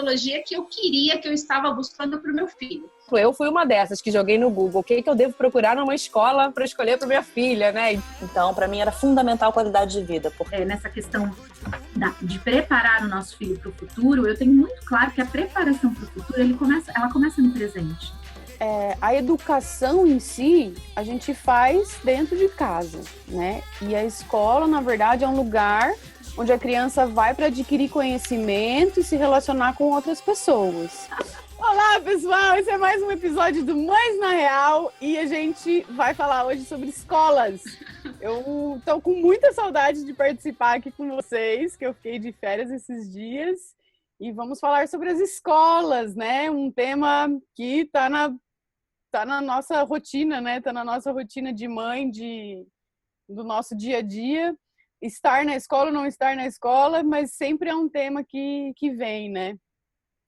metodologia que eu queria, que eu estava buscando para o meu filho. Eu fui uma dessas que joguei no Google. O que eu devo procurar numa escola para escolher para minha filha, né? Então, para mim era fundamental a qualidade de vida. Nessa questão de preparar o nosso filho para o futuro, eu tenho muito claro que a preparação para o futuro, ela começa no presente. A educação em si, a gente faz dentro de casa, né? E a escola, na verdade, é um lugar onde a criança vai para adquirir conhecimento e se relacionar com outras pessoas. Olá, pessoal! Esse é mais um episódio do Mães na Real e a gente vai falar hoje sobre escolas. Eu tô com muita saudade de participar aqui com vocês, que eu fiquei de férias esses dias. E vamos falar sobre as escolas, né? Um tema que tá na nossa rotina, né? Tá na nossa rotina de mãe, do nosso dia a dia. Estar na escola ou não estar na escola, mas sempre é um tema que vem, né?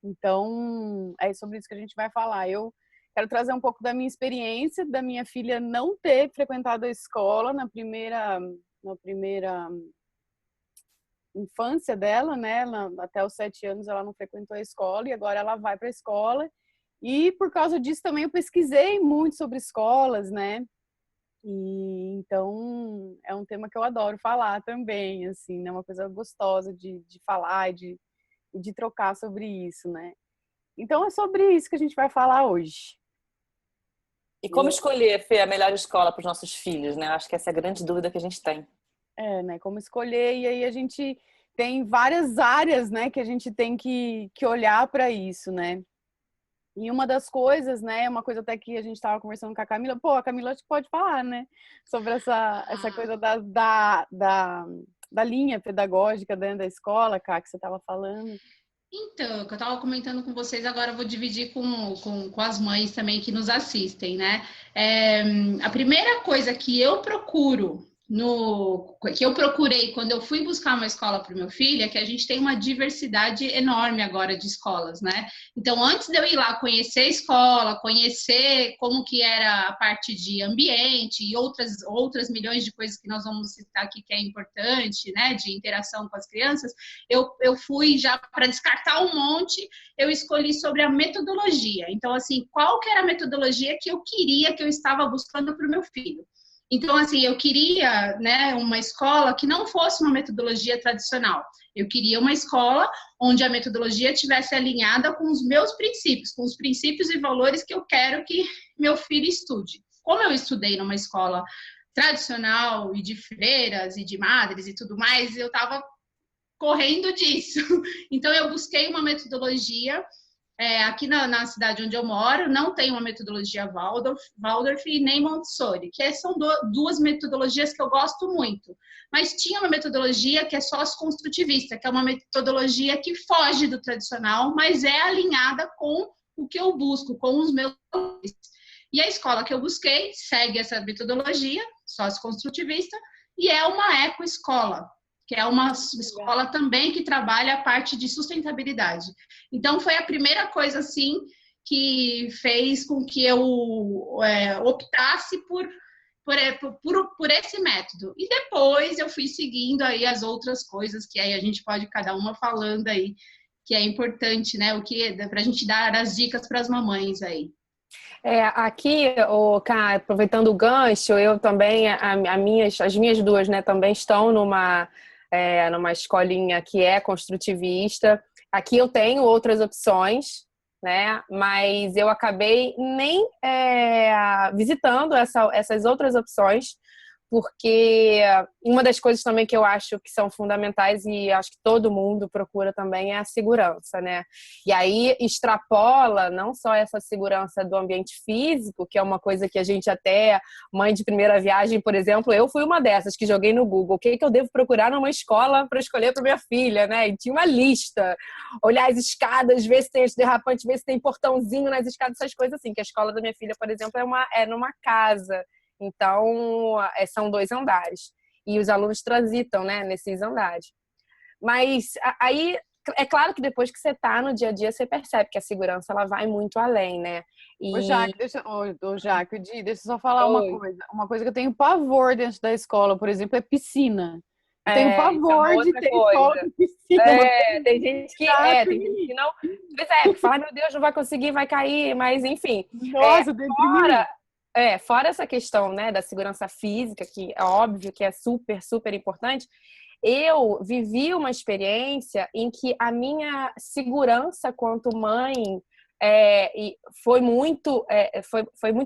Então, é sobre isso que a gente vai falar. Eu quero trazer um pouco da minha experiência, da minha filha não ter frequentado a escola na primeira infância dela, né? Até os 7 anos ela não frequentou a escola e agora ela vai para a escola. E por causa disso também eu pesquisei muito sobre escolas, né? E então é um tema que eu adoro falar também, assim, né? Uma coisa gostosa de falar e de trocar sobre isso, né? Então é sobre isso que a gente vai falar hoje. E como escolher, Fê, a melhor escola para os nossos filhos, né? Acho que essa é a grande dúvida que a gente tem. Né? Como escolher, e aí a gente tem várias áreas, né, que a gente tem que olhar para isso, né? E uma das coisas, né, uma coisa até que a gente estava conversando com a Camila, a Camila acho que pode falar, né, sobre essa coisa da linha pedagógica dentro da escola, Cá, que você estava falando. Então, que eu estava comentando com vocês, agora eu vou dividir com as mães também que nos assistem, né? A primeira coisa que eu procurei quando eu fui buscar uma escola para o meu filho é que a gente tem uma diversidade enorme agora de escolas, né? Então, antes de eu ir lá conhecer a escola, conhecer como que era a parte de ambiente e outras milhões de coisas que nós vamos citar aqui que é importante, né? De interação com as crianças, eu fui já para descartar um monte, eu escolhi sobre a metodologia. Então, assim, qual que era a metodologia que eu queria, que eu estava buscando para o meu filho? Então, assim, eu queria, né, uma escola que não fosse uma metodologia tradicional. Eu queria uma escola onde a metodologia estivesse alinhada com os meus princípios, com os princípios e valores que eu quero que meu filho estude. Como eu estudei numa escola tradicional e de freiras e de madres e tudo mais, eu estava correndo disso. Então, eu busquei uma metodologia. Aqui na cidade onde eu moro, não tem uma metodologia Waldorf e nem Montessori, que são duas metodologias que eu gosto muito. Mas tinha uma metodologia que é sócio-construtivista, que é uma metodologia que foge do tradicional, mas é alinhada com o que eu busco, com os meus valores. E a escola que eu busquei segue essa metodologia sócio-construtivista e é uma ecoescola, que é uma escola também que trabalha a parte de sustentabilidade. Então, foi a primeira coisa, assim, que fez com que eu optasse por esse método. E depois eu fui seguindo aí as outras coisas, que aí a gente pode cada uma falando aí, que é importante, né? O que para a gente dar as dicas para as mamães aí. Aqui, Cá, aproveitando o gancho, eu também, as minhas duas, né, também estão numa escolinha que é construtivista. Aqui eu tenho outras opções, né? Mas eu acabei nem visitando essas outras opções, porque uma das coisas também que eu acho que são fundamentais e acho que todo mundo procura também é a segurança, né? E aí extrapola não só essa segurança do ambiente físico, que é uma coisa que a gente até, mãe de primeira viagem, por exemplo, eu fui uma dessas que joguei no Google, o que eu devo procurar numa escola para escolher para minha filha, né? E tinha uma lista, olhar as escadas, ver se tem os derrapantes, ver se tem portãozinho nas escadas, essas coisas assim, que a escola da minha filha, por exemplo, é numa casa. Então, são 2 andares. E os alunos transitam, né, nesses andares. Mas aí, é claro que depois que você está no dia a dia, você percebe que a segurança ela vai muito além, né? Jaque, deixa eu só falar uma coisa. Uma coisa que eu tenho pavor dentro da escola, por exemplo, é piscina. tenho pavor de ter escola de piscina. Tem gente que não. Pois que fala, meu Deus, não vai conseguir, vai cair, mas enfim. Nossa, Fora essa questão, né, da segurança física, que é óbvio que é super, super importante, eu vivi uma experiência em que a minha segurança quanto mãe foi muito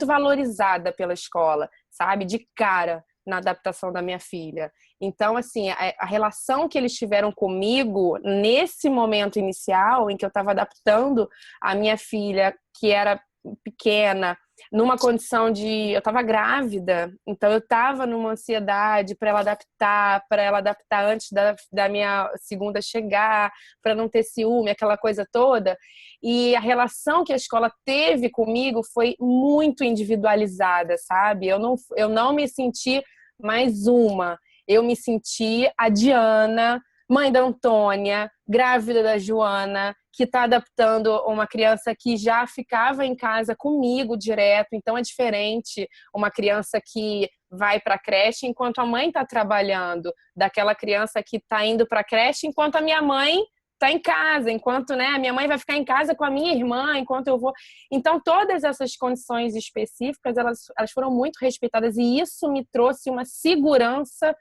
valorizada pela escola, sabe? De cara na adaptação da minha filha. Então, assim, a relação que eles tiveram comigo nesse momento inicial em que eu estava adaptando a minha filha, que era pequena, numa condição eu estava grávida, então eu estava numa ansiedade para ela adaptar antes da minha segunda chegar, para não ter ciúme, aquela coisa toda. E a relação que a escola teve comigo foi muito individualizada, sabe? Eu não me senti mais uma. Eu me senti a Diana, mãe da Antônia, grávida da Joana, que está adaptando uma criança que já ficava em casa comigo direto. Então é diferente uma criança que vai para a creche enquanto a mãe está trabalhando, daquela criança que está indo para a creche enquanto a minha mãe está em casa, enquanto, né, a minha mãe vai ficar em casa com a minha irmã, enquanto eu vou... Então, todas essas condições específicas, elas foram muito respeitadas e isso me trouxe uma segurança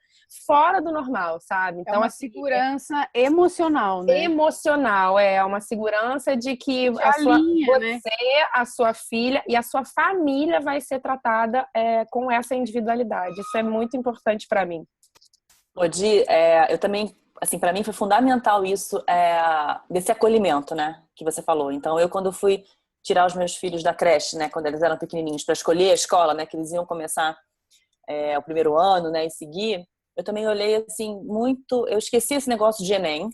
fora do normal, sabe? Então, uma segurança emocional, né? Emocional, uma segurança de que a sua filha e a sua família vai ser tratada com essa individualidade. Isso é muito importante para mim. Odi, eu também, assim, para mim foi fundamental isso, desse acolhimento, né, que você falou. Então, quando fui tirar os meus filhos da creche, né, quando eles eram pequenininhos, para escolher a escola, né, que eles iam começar o primeiro ano, né, e seguir, eu também olhei, assim, muito... Eu esqueci esse negócio de Enem,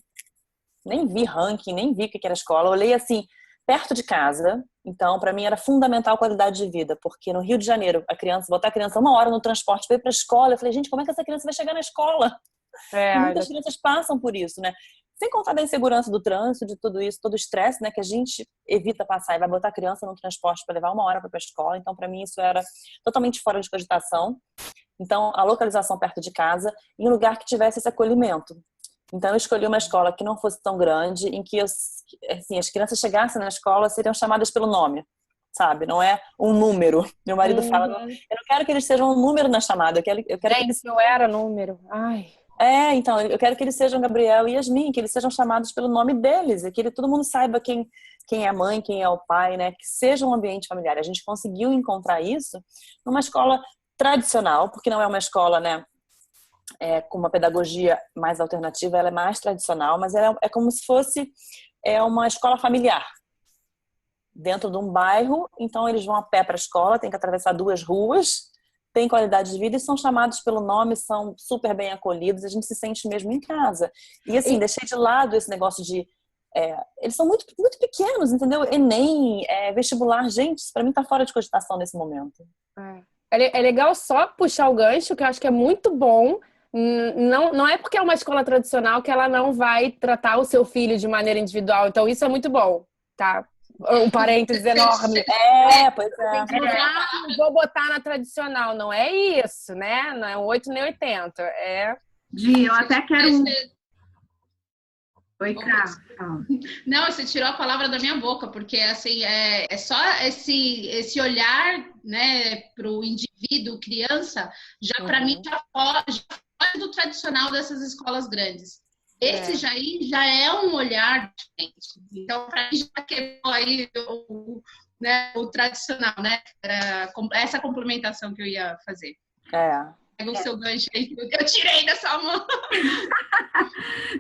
nem vi ranking, nem vi o que era escola. Eu olhei, assim, perto de casa. Então, para mim, era fundamental a qualidade de vida, porque no Rio de Janeiro, botar a criança 1 hora no transporte para ir para a escola, eu falei, gente, como é que essa criança vai chegar na escola? E muitas crianças passam por isso, né? Sem contar da insegurança do trânsito, de tudo isso, todo o estresse, né, que a gente evita passar e vai botar a criança no transporte para levar 1 hora para ir para a escola. Então, para mim, isso era totalmente fora de cogitação. Então, a localização perto de casa, em um lugar que tivesse esse acolhimento. Então, eu escolhi uma escola que não fosse tão grande, em que assim, as crianças chegassem na escola, seriam chamadas pelo nome, sabe? Não é um número. Meu marido fala, eu não quero que eles sejam um número na chamada, eu quero que eles... Eu era número. Ai... então, eu quero que eles sejam Gabriel e Yasmin, que eles sejam chamados pelo nome deles, e que todo mundo saiba quem é a mãe, quem é o pai, né? Que seja um ambiente familiar. A gente conseguiu encontrar isso numa escola tradicional, porque não é uma escola, né, com uma pedagogia mais alternativa, ela é mais tradicional, mas ela é como se fosse uma escola familiar. Dentro de um bairro, então eles vão a pé para a escola, tem que atravessar 2 ruas, têm qualidade de vida e são chamados pelo nome, são super bem acolhidos, a gente se sente mesmo em casa. E assim, deixei de lado esse negócio de... eles são muito, muito pequenos, entendeu? Enem, vestibular, gente, para mim tá fora de cogitação nesse momento. É legal só puxar o gancho, que eu acho que é muito bom. Não é porque é uma escola tradicional que ela não vai tratar o seu filho de maneira individual. Então, isso é muito bom, tá? Um parênteses enorme. Pois é. Não vou botar na tradicional. Não é isso, né? Não é um 8 nem 80. Gi, eu até quero... Oi, Cá. Não, você tirou a palavra da minha boca, porque assim, é só esse olhar, né, para o indivíduo, criança, já para mim já foge do tradicional dessas escolas grandes. Esse já é um olhar diferente. Então, para mim, já quebrou aí o tradicional, né? Era essa complementação que eu ia fazer. Pega o seu gancho aí, eu tirei da sua mão.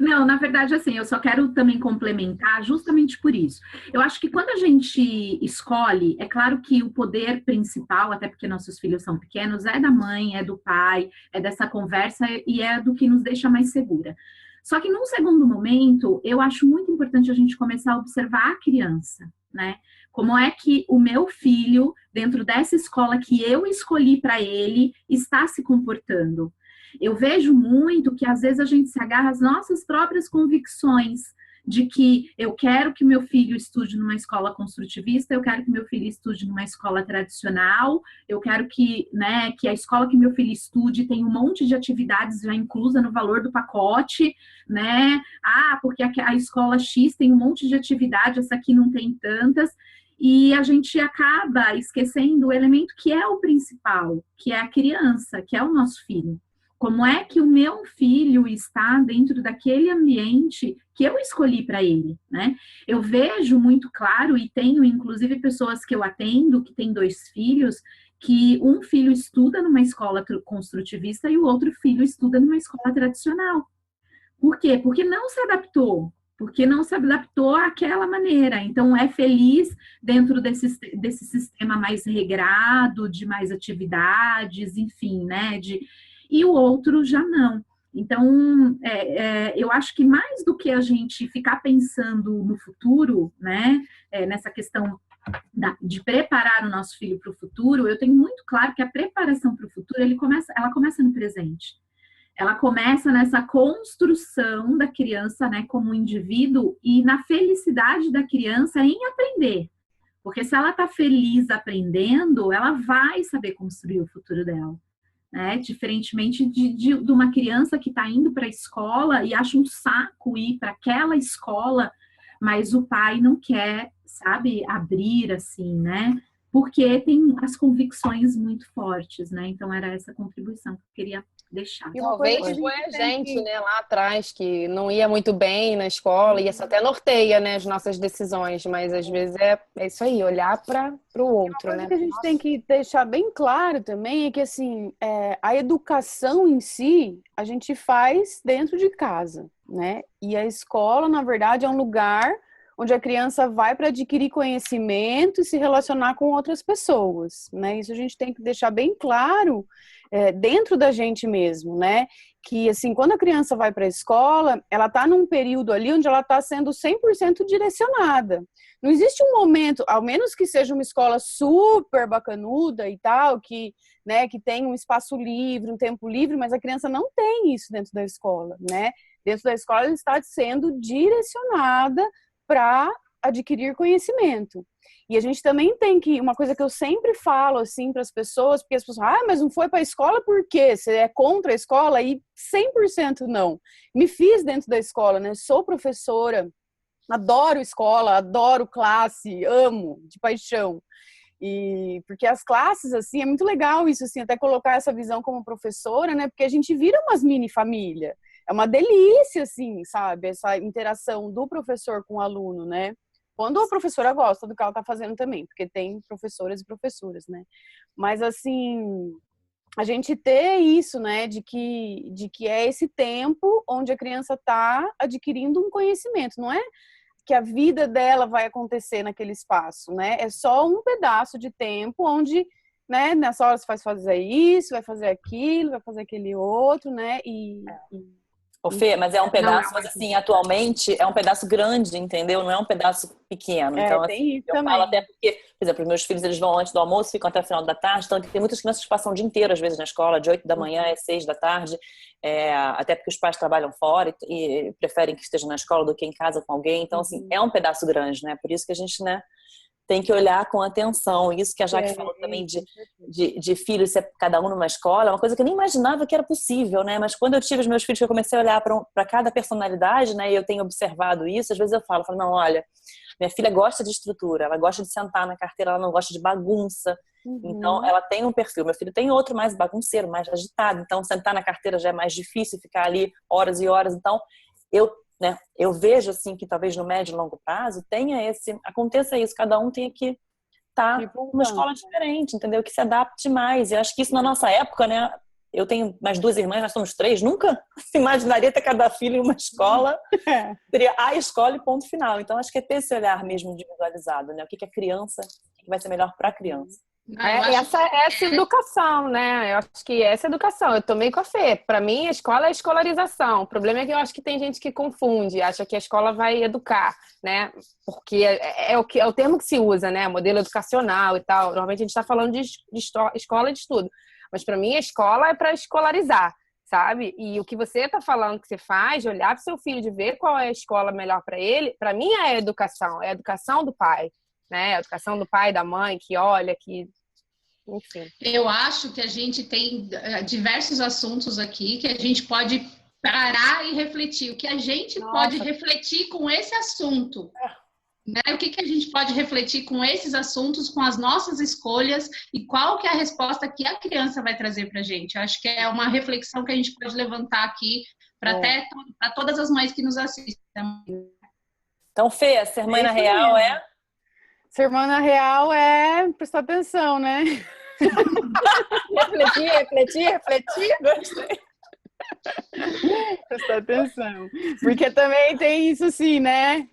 Não, na verdade, assim, eu só quero também complementar justamente por isso. Eu acho que quando a gente escolhe, é claro que o poder principal, até porque nossos filhos são pequenos, é da mãe, é do pai, é dessa conversa e é do que nos deixa mais segura. Só que num segundo momento, eu acho muito importante a gente começar a observar a criança, né? Como é que o meu filho, dentro dessa escola que eu escolhi para ele, está se comportando? Eu vejo muito que às vezes a gente se agarra às nossas próprias convicções de que eu quero que meu filho estude numa escola construtivista, eu quero que meu filho estude numa escola tradicional, eu quero que, né, que a escola que meu filho estude tenha um monte de atividades já inclusa no valor do pacote, né? Ah, porque a escola X tem um monte de atividade, essa aqui não tem tantas. E a gente acaba esquecendo o elemento que é o principal, que é a criança, que é o nosso filho. Como é que o meu filho está dentro daquele ambiente que eu escolhi para ele, né? Eu vejo muito claro, e tenho inclusive pessoas que eu atendo, que têm 2 filhos, que um filho estuda numa escola construtivista e o outro filho estuda numa escola tradicional. Por quê? Porque não se adaptou. Porque não se adaptou àquela maneira. Então, é feliz dentro desse sistema mais regrado, de mais atividades, enfim, né? E o outro já não. Então, eu acho que mais do que a gente ficar pensando no futuro, né? Nessa questão de preparar o nosso filho para o futuro, eu tenho muito claro que a preparação para o futuro, ela começa no presente. Ela começa nessa construção da criança, né, como indivíduo e na felicidade da criança em aprender. Porque se ela está feliz aprendendo, ela vai saber construir o futuro dela. Né? Diferentemente de uma criança que está indo para a escola e acha um saco ir para aquela escola, mas o pai não quer, sabe, abrir assim, né? Porque tem as convicções muito fortes, né? Então era essa contribuição que eu queria deixar. E talvez foi a gente, né, lá atrás, que não ia muito bem na escola, e isso até norteia, né, as nossas decisões, mas às vezes é isso aí, olhar para o outro, né? O que a gente tem que deixar bem claro também é que, assim, a educação em si, a gente faz dentro de casa, né? E a escola, na verdade, é um lugar onde a criança vai para adquirir conhecimento e se relacionar com outras pessoas, né? Isso a gente tem que deixar bem claro dentro da gente mesmo, né? Que, assim, quando a criança vai para a escola, ela está num período ali onde ela está sendo 100% direcionada. Não existe um momento, ao menos que seja uma escola super bacanuda e tal, que, né, que tem um espaço livre, um tempo livre, mas a criança não tem isso dentro da escola, né? Dentro da escola ela está sendo direcionada para adquirir conhecimento. E a gente também tem que, uma coisa que eu sempre falo assim para as pessoas, porque as pessoas, mas não foi para a escola por quê? Você é contra a escola? E 100% não. Me fiz dentro da escola, né? Sou professora, adoro escola, adoro classe, amo de paixão. E porque as classes, assim, é muito legal isso, assim, até colocar essa visão como professora, né? Porque a gente vira umas mini família. É uma delícia, assim, sabe? Essa interação do professor com o aluno, né? Quando a professora gosta do que ela tá fazendo também, porque tem professoras e professoras, né? Mas, assim, a gente ter isso, né? De que é esse tempo onde a criança tá adquirindo um conhecimento. Não é que a vida dela vai acontecer naquele espaço, né? É só um pedaço de tempo onde, né, nessa hora você vai fazer isso, vai fazer aquilo, vai fazer aquele outro, né? Ô, Fê, mas é um pedaço, mas assim, atualmente é um pedaço grande, entendeu? Não é um pedaço pequeno. Então, tem assim, isso eu também. falo até porque, por exemplo, os meus filhos, eles vão antes do almoço, ficam até o final da tarde, então tem muitas crianças que passam o dia inteiro, às vezes, na escola, de 8 da manhã às 6 da tarde, até porque os pais trabalham fora e preferem que esteja na escola do que em casa com alguém. Então, assim, é um pedaço grande, né? Por isso que a gente, né, tem que olhar com atenção. Isso que a Jaque falou também de filhos, ser cada um numa escola, é uma coisa que eu nem imaginava que era possível, né? Mas quando eu tive os meus filhos, que eu comecei a olhar para cada personalidade, né? E eu tenho observado isso, às vezes eu falo, não, olha, minha filha gosta de estrutura, ela gosta de sentar na carteira, ela não gosta de bagunça. Então, ela tem um perfil. Meu filho tem outro mais bagunceiro, mais agitado. Então, sentar na carteira já é mais difícil, ficar ali horas e horas. Então, eu vejo assim que talvez no médio e longo prazo aconteça isso, cada um tenha que estar numa escola diferente, entendeu? Que se adapte mais. E acho que isso na nossa época, né? Eu tenho mais 2 irmãs, nós somos 3, nunca se imaginaria ter cada filho em uma escola. Seria a escola e ponto final. Então acho que é ter esse olhar mesmo individualizado, né? O que é criança, o que vai ser melhor para a criança. Essa educação, né? Eu acho que essa educação, eu tomei com a Fê. Para mim, a escola é escolarização. O problema é que eu acho que tem gente que confunde, acha que a escola vai educar, né? Porque é o termo que se usa, né? Modelo educacional e tal. Normalmente a gente está falando de escola de estudo. Mas para mim, a escola é para escolarizar. sabe? E o que você está falando que você faz, de olhar para o seu filho, de ver qual é a escola melhor para ele, para mim é a educação do pai, né? A educação do pai e da mãe, que olha, que... Enfim. Eu acho que a gente tem diversos assuntos aqui que a gente pode parar e refletir. O que a gente pode refletir com esse assunto? Né? O que a gente pode refletir com esses assuntos, com as nossas escolhas e qual que é a resposta que a criança vai trazer para a gente? Eu acho que é uma reflexão que a gente pode levantar aqui para todas as mães que nos assistem. Então, Fê, ser mãe na real é? Ser mãe na real é prestar atenção, né? refletir. Gostei. Prestar atenção. Porque também tem isso assim, né?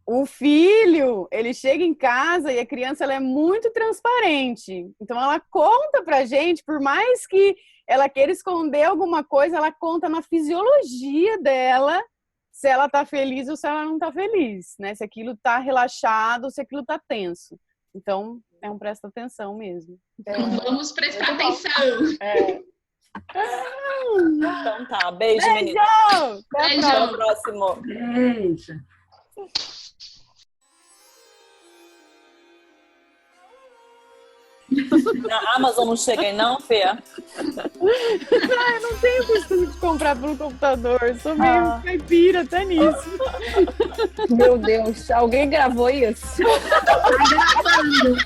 O filho, ele chega em casa e a criança ela é muito transparente. Então, ela conta pra gente, por mais que ela queira esconder alguma coisa, ela conta na fisiologia dela se ela tá feliz ou se ela não tá feliz, né? Se aquilo tá relaxado ou se aquilo tá tenso. Então, é um presta atenção mesmo. Vamos prestar atenção. Então tá, beijo, menina. Beijo. Até o próximo. Beijo. Na Amazon não chega aí não, Fê? Eu não tenho costume de comprar pelo computador. Eu sou meio caipira até nisso. Meu Deus, alguém gravou isso? Tá gravando.